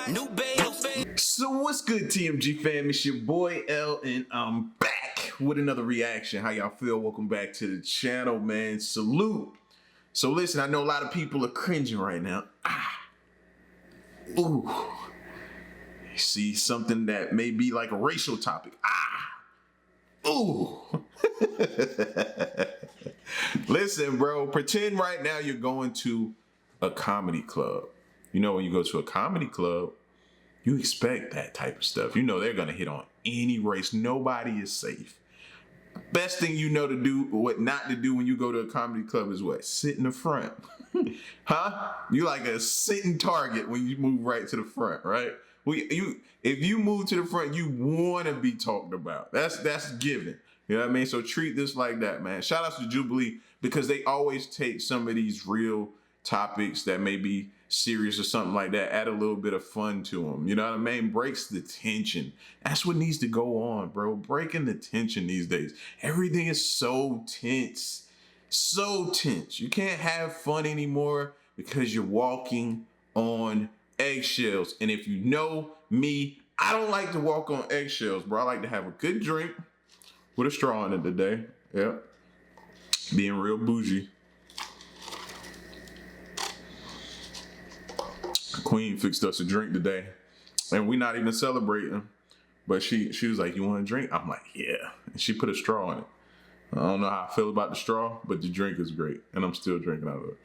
new babe. So what's good, TMG fam? It's your boy L, and I'm back with another reaction. How y'all feel? Welcome back to the channel, man. Salute. So listen, I know a lot of people are cringing right now. Ooh. You see something that may be like a racial topic. Ooh. Listen, bro, pretend right now you're going to a comedy club. You know, when you go to a comedy club, you expect that type of stuff. You know they're gonna hit on any race. Nobody is safe. Best thing you know to do, what not to do when you go to a comedy club is what? Sit in the front. Huh? You like a sitting target when you move right to the front, right? If you move to the front, you want to be talked about. That's given. You know what I mean? So treat this like that, man. Shout out to Jubilee, because they always take some of these real topics that may be serious or something like that, add a little bit of fun to them. You know what I mean? Breaks the tension. That's what needs to go on, bro. Breaking the tension these days. Everything is so tense. So tense. You can't have fun anymore because you're walking on eggshells. And if you know me, I don't like to walk on eggshells, bro. I like to have a good drink with a straw in it today. Yep. Being real bougie. Queen fixed us a drink today, and we're not even celebrating, but she was like, "You want a drink?" I'm like, "Yeah," and she put a straw in it. I don't know how I feel about the straw, but the drink is great, and I'm still drinking out of it.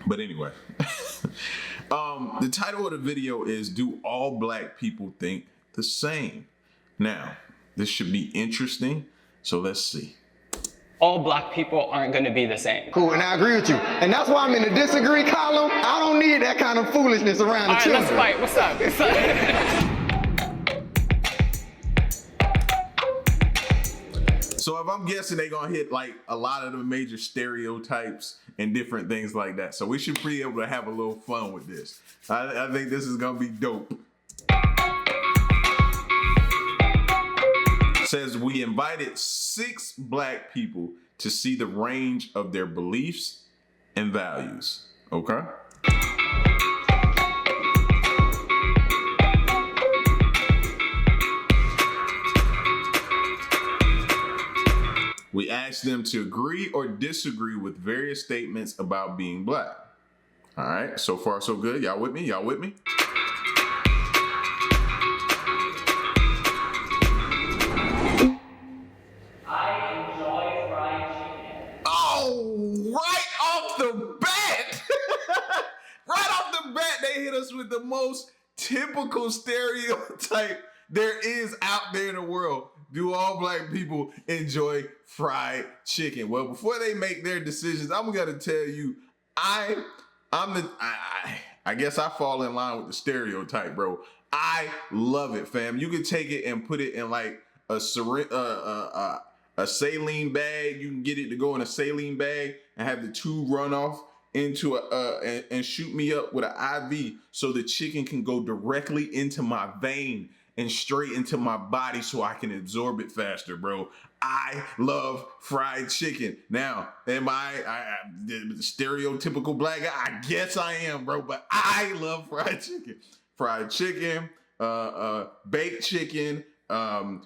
But anyway, the title of the video is "Do All Black People Think the Same?" Now, this should be interesting, so let's see. All black people aren't going to be the same. Cool, and I agree with you. And that's why I'm in the disagree column. I don't need that kind of foolishness around the children. All right, let's fight. What's up? So if I'm guessing, they're gonna hit like a lot of the major stereotypes and different things like that. So we should be able to have a little fun with this. I think this is gonna be dope. Says we invited 6 black people to see the range of their beliefs and values. Okay? We asked them to agree or disagree with various statements about being black. All right, so far so good. Y'all with me? Y'all with me? They hit us with the most typical stereotype there is out there in the world. Do all black people enjoy fried chicken? Well, before they make their decisions, I'm gonna tell you, I guess I fall in line with the stereotype, bro. I love it, fam. You can take it and put it in like a saline bag. You can get it to go in a saline bag and have the tube run off into and shoot me up with an IV so the chicken can go directly into my vein and straight into my body so I can absorb it faster, bro. I love fried chicken. Now, am I the stereotypical black guy? I guess I am, bro, but I love fried chicken. Fried chicken, baked chicken,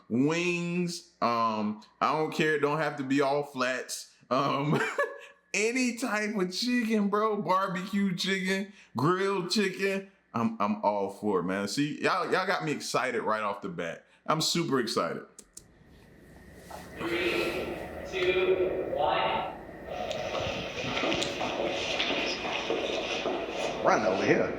wings. I don't care. It don't have to be all flats. Any type of chicken, bro. Barbecue chicken, grilled chicken. I'm all for it, man. See, y'all got me excited right off the bat. I'm super excited. 3, 2, 1. Run over here.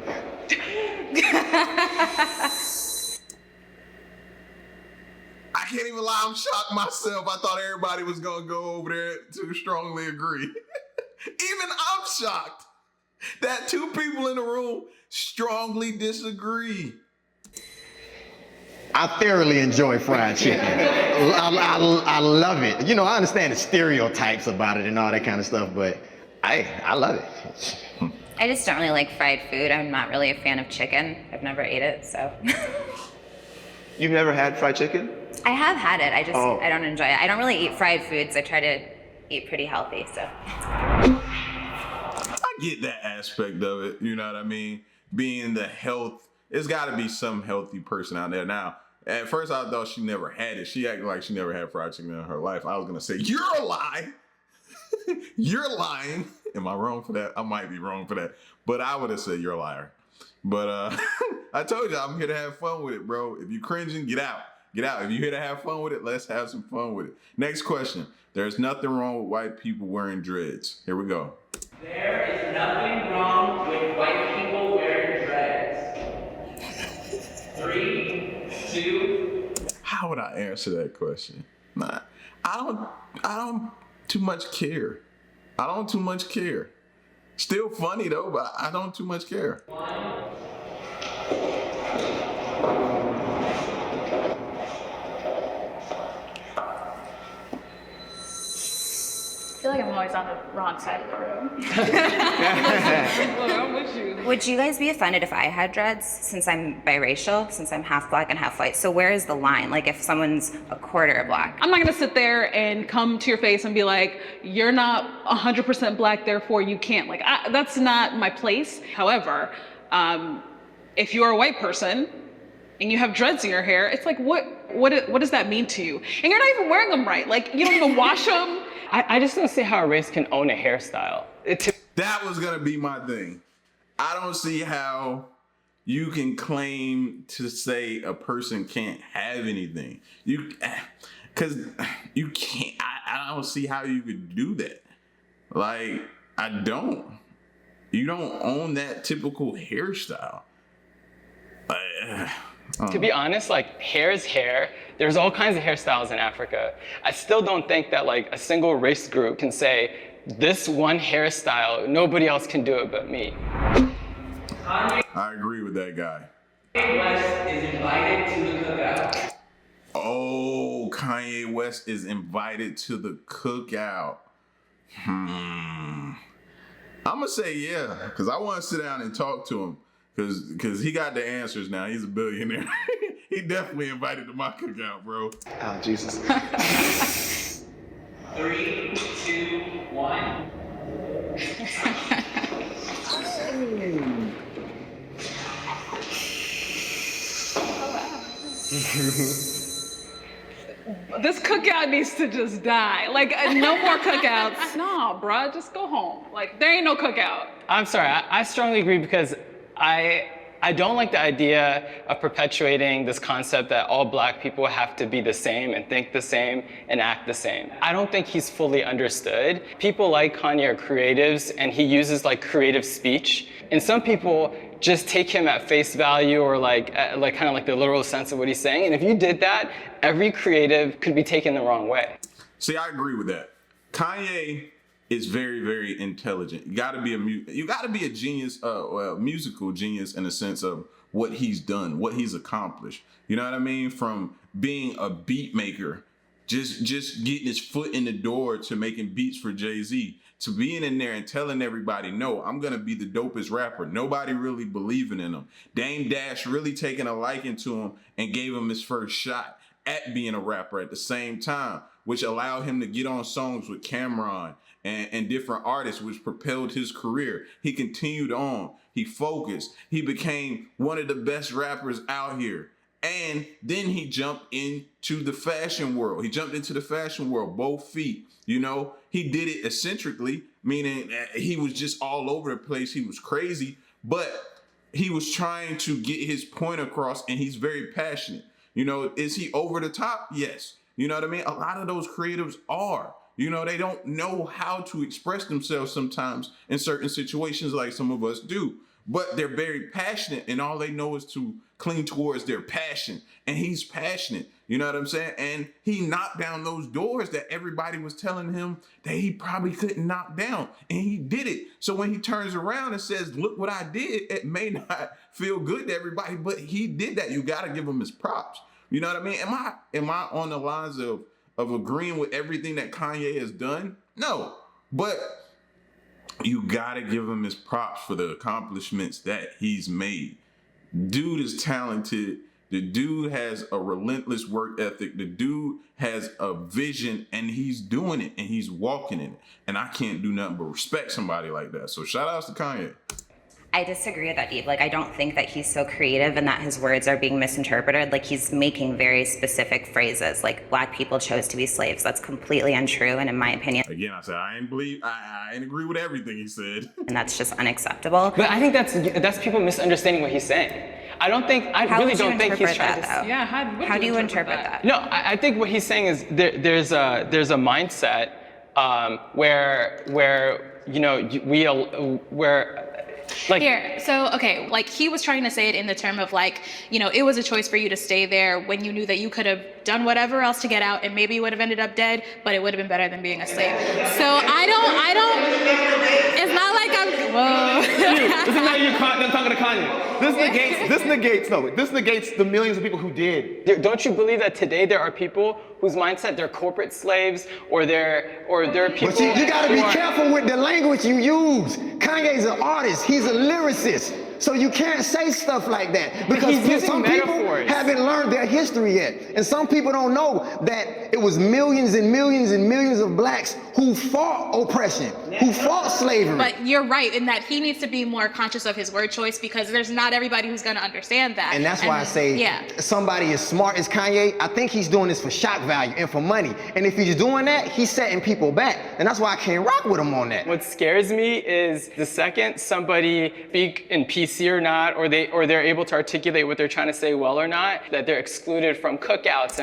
I can't even lie, I'm shocked myself. I thought everybody was gonna go over there to strongly agree. Even I'm shocked that 2 people in the room strongly disagree. I thoroughly enjoy fried chicken. I love it. You know, I understand the stereotypes about it and all that kind of stuff, but I love it. I just don't really like fried food. I'm not really a fan of chicken. I've never ate it, so. You've never had fried chicken? I have had it. I don't enjoy it. I don't really eat fried foods. I try to eat pretty healthy, so. I get that aspect of it. You know what I mean? Being the health, it's got to be some healthy person out there. Now, at first I thought she never had it. She acted like she never had fried chicken in her life. I was gonna say, you're a lie. You're lying. Am I wrong for that? I might be wrong for that. But I would have said you're a liar. But I told you I'm here to have fun with it, bro. If you cringing, get out. Get out. If you're here to have fun with it, let's have some fun with it. Next question. There's nothing wrong with white people wearing dreads. Here we go. There is nothing wrong with white people wearing dreads. 3, 2. How would I answer that question? Nah, I don't too much care. I don't too much care. Still funny though, but I don't too much care. 1. I feel like I'm always on the wrong side of the room. I'm with you. Would you guys be offended if I had dreads since I'm biracial, since I'm half black and half white? So where is the line? Like if someone's a quarter black? I'm not gonna sit there and come to your face and be like, you're not 100% black, therefore you can't. Like, that's not my place. However, if you're a white person and you have dreads in your hair, it's like, what does that mean to you? And you're not even wearing them right. Like, you don't even wash them. I just don't see how a race can own a hairstyle. That was gonna be my thing. I don't see how you can claim to say a person can't have anything. Cause you can't. I don't see how you could do that. Like, I don't. You don't own that typical hairstyle. To be honest, like, hair is hair. There's all kinds of hairstyles in Africa. I still don't think that like a single race group can say, this one hairstyle, nobody else can do it but me. I agree with that guy. Kanye West is invited to the cookout. Oh, Kanye West is invited to the cookout. I'm gonna say yeah, because I want to sit down and talk to him. Cause he got the answers now. He's a billionaire. He definitely invited to my cookout, bro. Oh, Jesus. 3, 2, 1. This cookout needs to just die. Like, no more cookouts. No, bruh, just go home. Like, there ain't no cookout. I'm sorry, I strongly agree because I don't like the idea of perpetuating this concept that all black people have to be the same and think the same and act the same. I don't think he's fully understood. People like Kanye are creatives and he uses like creative speech. And some people just take him at face value or like kind of like the literal sense of what he's saying. And if you did that, every creative could be taken the wrong way. See, I agree with that. Kanye is very, very intelligent. You gotta be a genius, musical genius in the sense of what he's done, what he's accomplished. You know what I mean? From being a beat maker, just getting his foot in the door to making beats for Jay-Z, to being in there and telling everybody, no, I'm gonna be the dopest rapper. Nobody really believing in him. Dame Dash really taking a liking to him and gave him his first shot at being a rapper at the same time, which allowed him to get on songs with Cameron and different artists, which propelled his career. He continued on. He focused. He became one of the best rappers out here. And then he jumped into the fashion world. He jumped into the fashion world, both feet. You know, he did it eccentrically, meaning he was just all over the place. He was crazy, but he was trying to get his point across, and he's very passionate. You know, is he over the top? Yes. You know what I mean? A lot of those creatives are. You know, they don't know how to express themselves sometimes in certain situations like some of us do. But they're very passionate, and all they know is to cling towards their passion. And he's passionate, you know what I'm saying? And he knocked down those doors that everybody was telling him that he probably couldn't knock down. And he did it. So when he turns around and says, look what I did, it may not feel good to everybody, but he did that. You got to give him his props. You know what I mean? Am I on the lines of agreeing with everything that Kanye has done? No. But you gotta give him his props for the accomplishments that he's made. Dude is talented. The dude has a relentless work ethic. The dude has a vision, and he's doing it, and he's walking in it. And I can't do nothing but respect somebody like that. So shout outs to Kanye. I disagree with that, Deep. Like, I don't think that he's so creative and that his words are being misinterpreted. Like, he's making very specific phrases, like black people chose to be slaves. That's completely untrue, and in my opinion, Again, I said I ain't agree with everything he said. and that's just unacceptable. But I think that's people misunderstanding what he's saying. I really don't think he's trying to. Though? Yeah, How do you interpret that? No, I think what he's saying is there's a mindset where you know where. Like, Here, so okay, like he was trying to say it in the term of like, you know, it was a choice for you to stay there when you knew that you could have done whatever else to get out and maybe you would have ended up dead, but it would have been better than being a slave. So I don't, it's not like I'm, whoa. This is not you talking to Kanye. This negates the millions of people who did. Don't you believe that today there are people whose mindset they're corporate slaves or they're people? But you gotta be who are- careful with the language you use. Kanye's an artist. He's a lyricist. So you can't say stuff like that But he's because using some people metaphors. haven't learned their history yet. And some people don't know that it was millions and millions and millions of blacks who fought oppression, who fought slavery. But you're right in that he needs to be more conscious of his word choice because there's not everybody who's gonna understand that. And that's why I say somebody as smart as Kanye, I think he's doing this for shock value and for money. And if he's doing that, he's setting people back. And that's why I can't rock with him on that. What scares me is the second somebody speak in PC or not, or they're able to articulate what they're trying to say well or not, that they're excluded from cookouts.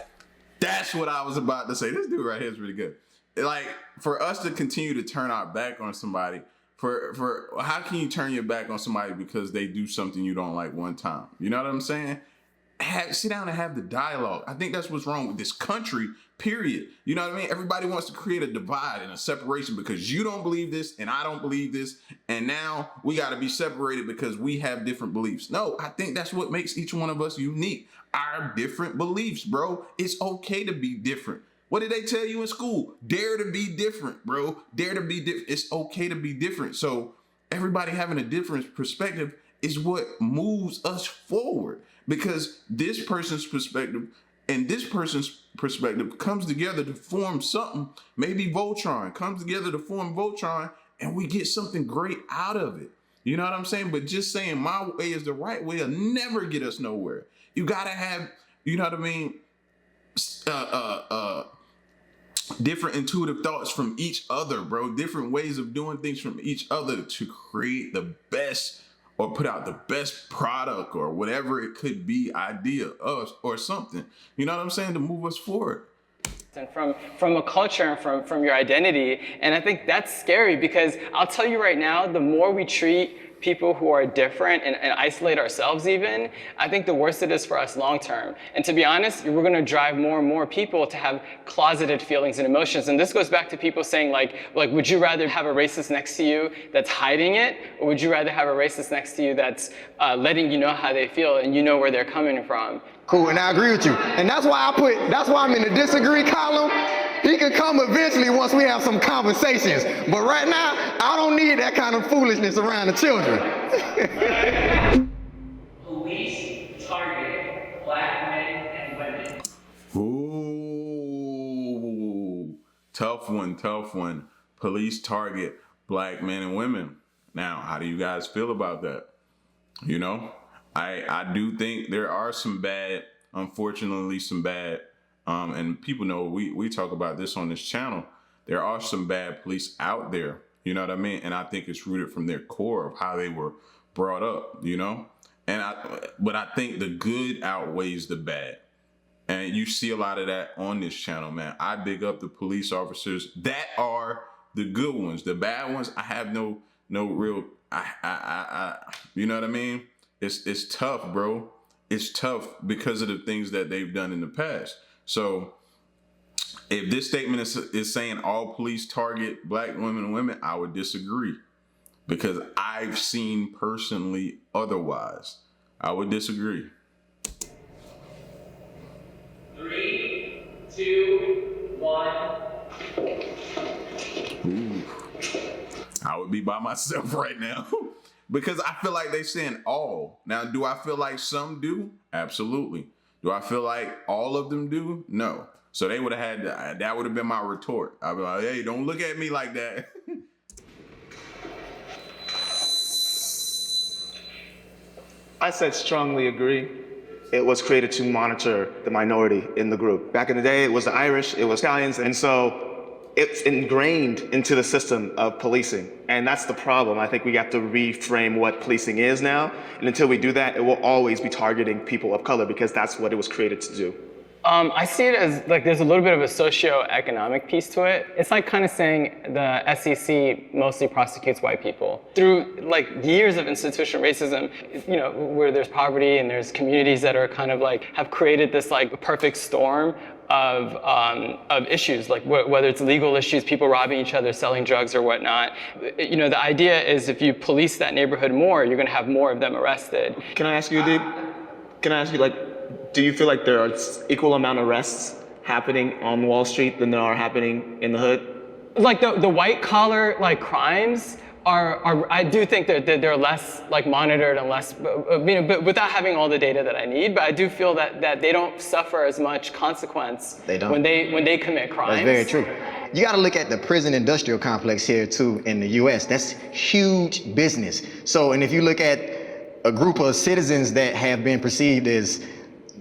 That's what I was about to say. This dude right here is really good. Like, for us to continue to turn our back on somebody, for how can you turn your back on somebody because they do something you don't like one time? You know what I'm saying? Sit down and have the dialogue. I think that's what's wrong with this country, period. You know what I mean? Everybody wants to create a divide and a separation because you don't believe this and I don't believe this. And now we got to be separated because we have different beliefs. No, I think that's what makes each one of us unique. Our different beliefs, bro. It's okay to be different. What did they tell you in school? Dare to be different, bro. Dare to be different. It's okay to be different. So everybody having a different perspective is what moves us forward. Because this person's perspective and this person's perspective comes together to form something. Maybe Voltron comes together to form Voltron and we get something great out of it. You know what I'm saying? But just saying my way is the right way will never get us nowhere. You gotta have, you know what I mean, different intuitive thoughts from each other, bro. Different ways of doing things from each other to create the best or put out the best product or whatever it could be, idea or something. You know what I'm saying? To move us forward. And from a culture and from your identity. And I think that's scary because I'll tell you right now, the more we treat people who are different and isolate ourselves even, I think the worse it is for us long term. And to be honest, we're gonna drive more and more people to have closeted feelings and emotions. And this goes back to people saying like, would you rather have a racist next to you that's hiding it? Or would you rather have a racist next to you that's letting you know how they feel and you know where they're coming from? Cool, and I agree with you. And that's why I'm in the disagree column. He could come eventually once we have some conversations. But right now, I don't need that kind of foolishness around the children. Police target black men and women. Ooh, tough one. Police target black men and women. Now, how do you guys feel about that? You know, I do think there are some bad, unfortunately, some bad, and people know we talk about this on this channel. There are some bad police out there, you know what I mean? And I think it's rooted from their core of how they were brought up, you know? But I think the good outweighs the bad. And you see a lot of that on this channel, man. I big up the police officers that are the good ones. The bad ones, I have no real, you know what I mean? It's tough, bro. It's tough because of the things that they've done in the past. So if this statement is saying all police target black women and women, I would disagree because I've seen personally otherwise. I would disagree. 3, 2, 1. Ooh. I would be by myself right now because I feel like they're saying all. Now, do I feel like some do? Absolutely. Do I feel like all of them do? No. So they would have had, that would have been my retort. I'd be like, hey, don't look at me like that. I said strongly agree. It was created to monitor the minority in the group. Back in the day, it was the Irish, it was Italians, and so it's ingrained into the system of policing. And that's the problem. I think we have to reframe what policing is now. And until we do that, it will always be targeting people of color because that's what it was created to do. I see it as like there's a little bit of a socio-economic piece to it. It's like kind of saying the SEC mostly prosecutes white people. Through like years of institutional racism, you know, where there's poverty and there's communities that are kind of like have created this like perfect storm of issues, like whether it's legal issues, people robbing each other, selling drugs or whatnot. You know, the idea is if you police that neighborhood more, you're gonna have more of them arrested. Can I ask you, Deep? Can I ask you, like, do you feel like there are equal amount of arrests happening on Wall Street than there are happening in the hood? Like the white collar like crimes are I do think that they're less like monitored and less, you know, but without having all the data that I need. But I do feel that they don't suffer as much consequence when they commit crimes. That's very true. You got to look at the prison industrial complex here too in the U.S. That's huge business. So, and if you look at a group of citizens that have been perceived as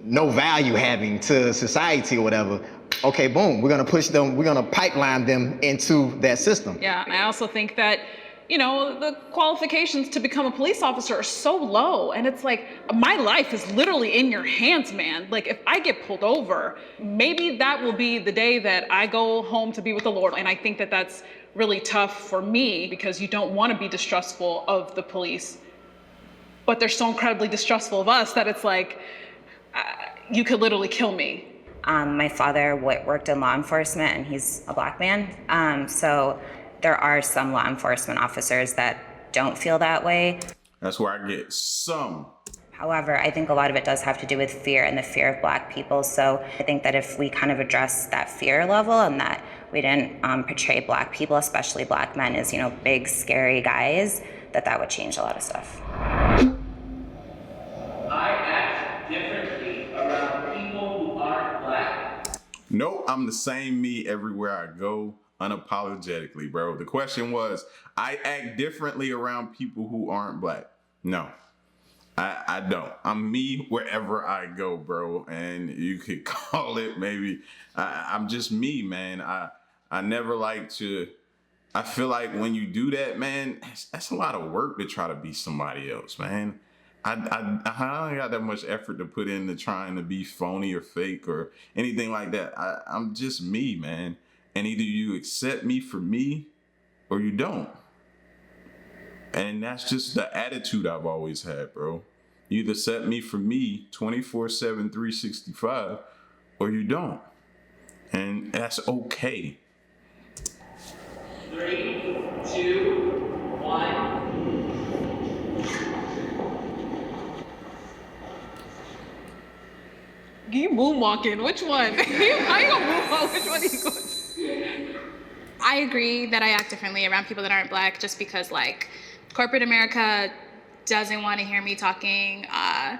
no value having to society or whatever, okay, boom, we're gonna push them, we're gonna pipeline them into that system. Yeah, and I also think that, you know, the qualifications to become a police officer are so low. And it's like, my life is literally in your hands, man. Like, if I get pulled over, maybe that will be the day that I go home to be with the Lord. And I think that that's really tough for me because you don't want to be distrustful of the police, but they're so incredibly distrustful of us that it's like, you could literally kill me. My father worked in law enforcement and he's a black man. So there are some law enforcement officers that don't feel that way. That's where I get some. However, I think a lot of it does have to do with fear and the fear of black people. So I think that if we kind of address that fear level and that we didn't portray black people, especially black men, as, you know, big, scary guys, that would change a lot of stuff. I act differently around people who aren't black. Nope, I'm the same me everywhere I go, unapologetically, bro. The question was, I act differently around people who aren't black. No, I don't. I'm me wherever I go, bro. And you could call it maybe, I'm just me, man. I never like to, I feel like when you do that, man, that's a lot of work to try to be somebody else, man. I don't got that much effort to put into trying to be phony or fake or anything like that. I'm just me, man. And either you accept me for me or you don't. And that's just the attitude I've always had, bro. You either accept me for me 24/7, 365, or you don't. And that's okay. 3, 2, 1. You moonwalking, which one? How you gonna moonwalk? Which one are you going to? I agree that I act differently around people that aren't black just because, like, corporate America doesn't want to hear me talking,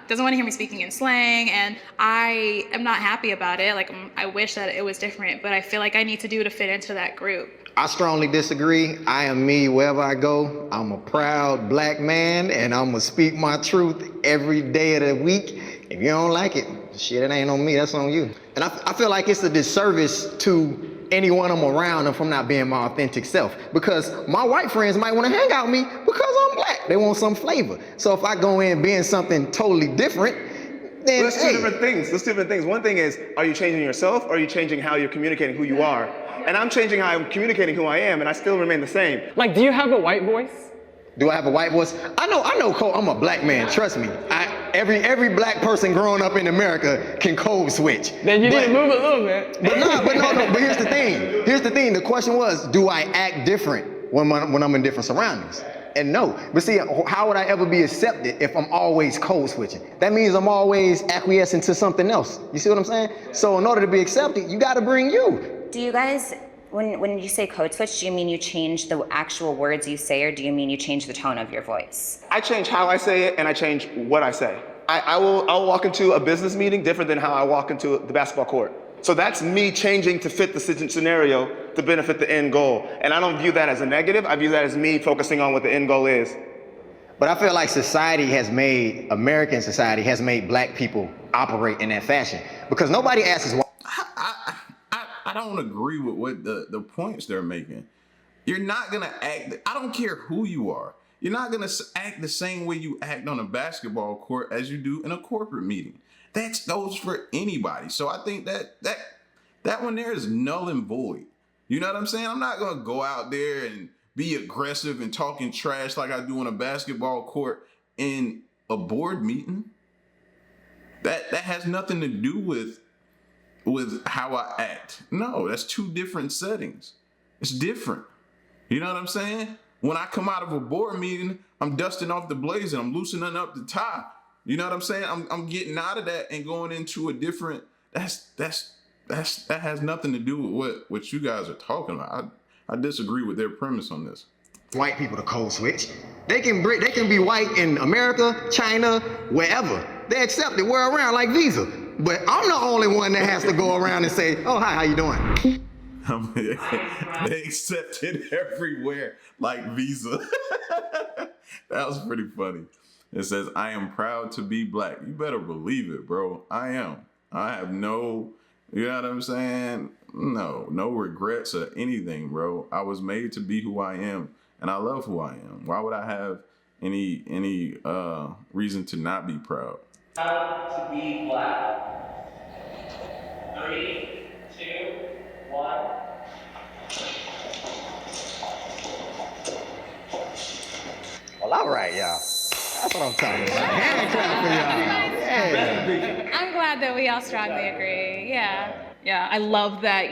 doesn't want to hear me speaking in slang, and I am not happy about it. Like, I wish that it was different, but I feel like I need to do to fit into that group. I strongly disagree. I am me wherever I go. I'm a proud black man, and I'm gonna speak my truth every day of the week. If you don't like it, shit, it ain't on me, that's on you. And I feel like it's a disservice to anyone I'm around if I'm not being my authentic self. Because my white friends might want to hang out with me because I'm black. They want some flavor. So if I go in being something totally different, then Let's do different things. Let's do different things. One thing is, are you changing yourself or are you changing how you're communicating who you are? And I'm changing how I'm communicating who I am, and I still remain the same. Like, do you have a white voice? Do I have a white voice? I know, Cole, I'm a black man, trust me. Every black person growing up in America can code switch. Then you need to move a little bit. But here's the thing. Here's the thing. The question was, do I act different when I'm in different surroundings? And no. But see, how would I ever be accepted if I'm always code switching? That means I'm always acquiescing to something else. You see what I'm saying? So in order to be accepted, you got to bring you. Do you guys, when you say code switch, do you mean you change the actual words you say, or do you mean you change the tone of your voice? I change how I say it, and I change what I say. I'll walk into a business meeting different than how I walk into the basketball court. So that's me changing to fit the scenario to benefit the end goal. And I don't view that as a negative. I view that as me focusing on what the end goal is. But I feel like American society has made black people operate in that fashion. Because nobody asks why. I don't agree with what the points they're making. You're not gonna act. I don't care who you are. You're not gonna act the same way you act on a basketball court as you do in a corporate meeting. That goes for anybody. So I think that one there is null and void. You know what I'm saying? I'm not gonna go out there and be aggressive and talking trash like I do on a basketball court in a board meeting. That has nothing to do with how I act. No, that's two different settings. It's different. You know what I'm saying? When I come out of a board meeting, I'm dusting off the blazer, I'm loosening up the tie. You know what I'm saying? I'm getting out of that and going into a different. That has nothing to do with what you guys are talking about. I disagree with their premise on this. White people to code switch. They can be white in America, China, wherever. They accept it. We're around like Visa. But I'm the only one that has to go around and say, oh, hi, how you doing? They accept it everywhere like Visa. That was pretty funny. It says, I am proud to be black. You better believe it, bro. I am. I have no, you know what I'm saying? No regrets or anything, bro. I was made to be who I am, and I love who I am. Why would I have any reason to not be proud? Proud to be black. 3, 2, 1. Well, all right, y'all. That's what I'm talking about. Hand clap for y'all. Yeah. I'm glad that we all strongly agree. Yeah. Yeah, I love that,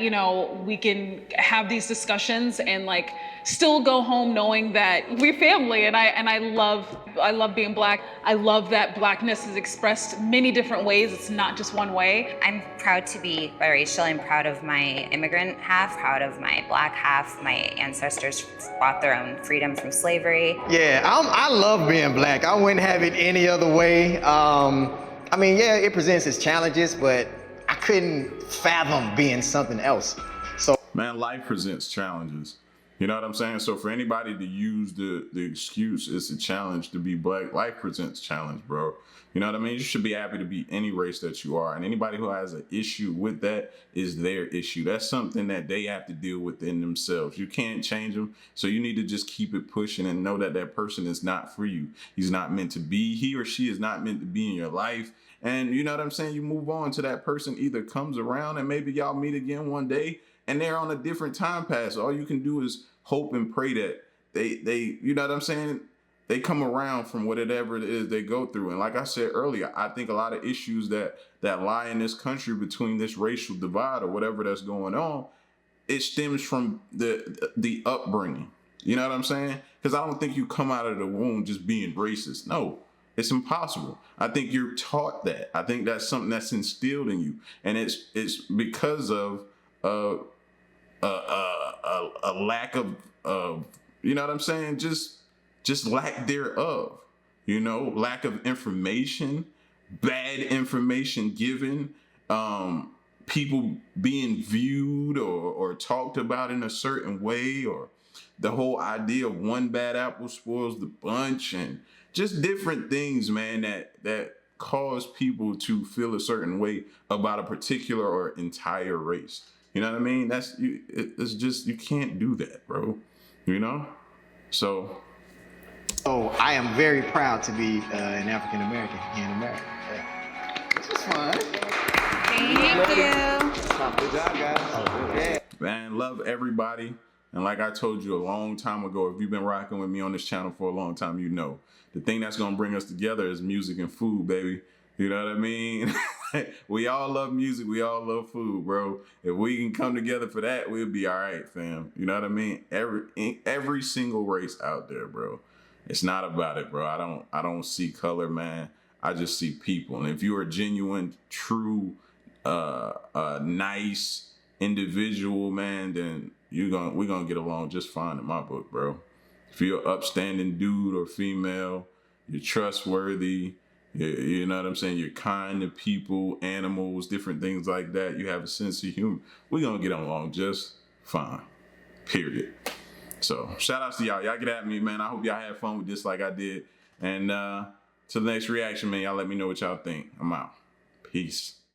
we can have these discussions and like still go home knowing that we're family, and I love being black. I love that blackness is expressed many different ways. It's not just one way. I'm proud to be biracial. I'm proud of my immigrant half, proud of my black half. My ancestors fought their own freedom from slavery. Yeah, I love being black. I wouldn't have it any other way. Yeah, it presents its challenges, but I couldn't fathom being something else. So, man, life presents challenges. You know what I'm saying? So for anybody to use the excuse it's a challenge to be black, life presents challenge, bro. You know what I mean? You should be happy to be any race that you are. And anybody who has an issue with that is their issue. That's something that they have to deal with in themselves. You can't change them. So you need to just keep it pushing and know that that person is not for you. He's not meant to be. He or she is not meant to be in your life. And you know what I'm saying? You move on to that person either comes around and maybe y'all meet again one day and they're on a different time pass. All you can do is hope and pray that they you know what I'm saying? They come around from whatever it is they go through. And like I said earlier, I think a lot of issues that lie in this country between this racial divide or whatever that's going on, it stems from the upbringing. You know what I'm saying? Because I don't think you come out of the womb just being racist. No. It's impossible. I think you're taught that. I think that's something that's instilled in you, and it's because of a lack of you know what I'm saying? Just lack thereof. You know, lack of information, bad information given, people being viewed or talked about in a certain way, or the whole idea of one bad apple spoils the bunch, and just different things, man, that cause people to feel a certain way about a particular or entire race. You know what I mean? It's just, you can't do that, bro. You know? So I am very proud to be an African American here in America. Yeah. This was fun. Thank you. Good job, guys. Yeah. Man, love everybody. And like I told you a long time ago, if you've been rocking with me on this channel for a long time, you know. The thing that's going to bring us together is music and food, baby. You know what I mean? We all love music. We all love food, bro. If we can come together for that, we'll be all right, fam. You know what I mean? Every single race out there, bro. It's not about it, bro. I don't see color, man. I just see people. And if you're a genuine, true, nice individual, man, then we're gonna get along just fine in my book, bro. If you're an upstanding dude or female, you're trustworthy, You know what I'm saying? You're kind to people, animals, different things like that. You have a sense of humor. We're going to get along just fine. Period. So shout outs to y'all. Y'all get at me, man. I hope y'all had fun with this like I did. And to the next reaction, man, y'all let me know what y'all think. I'm out. Peace.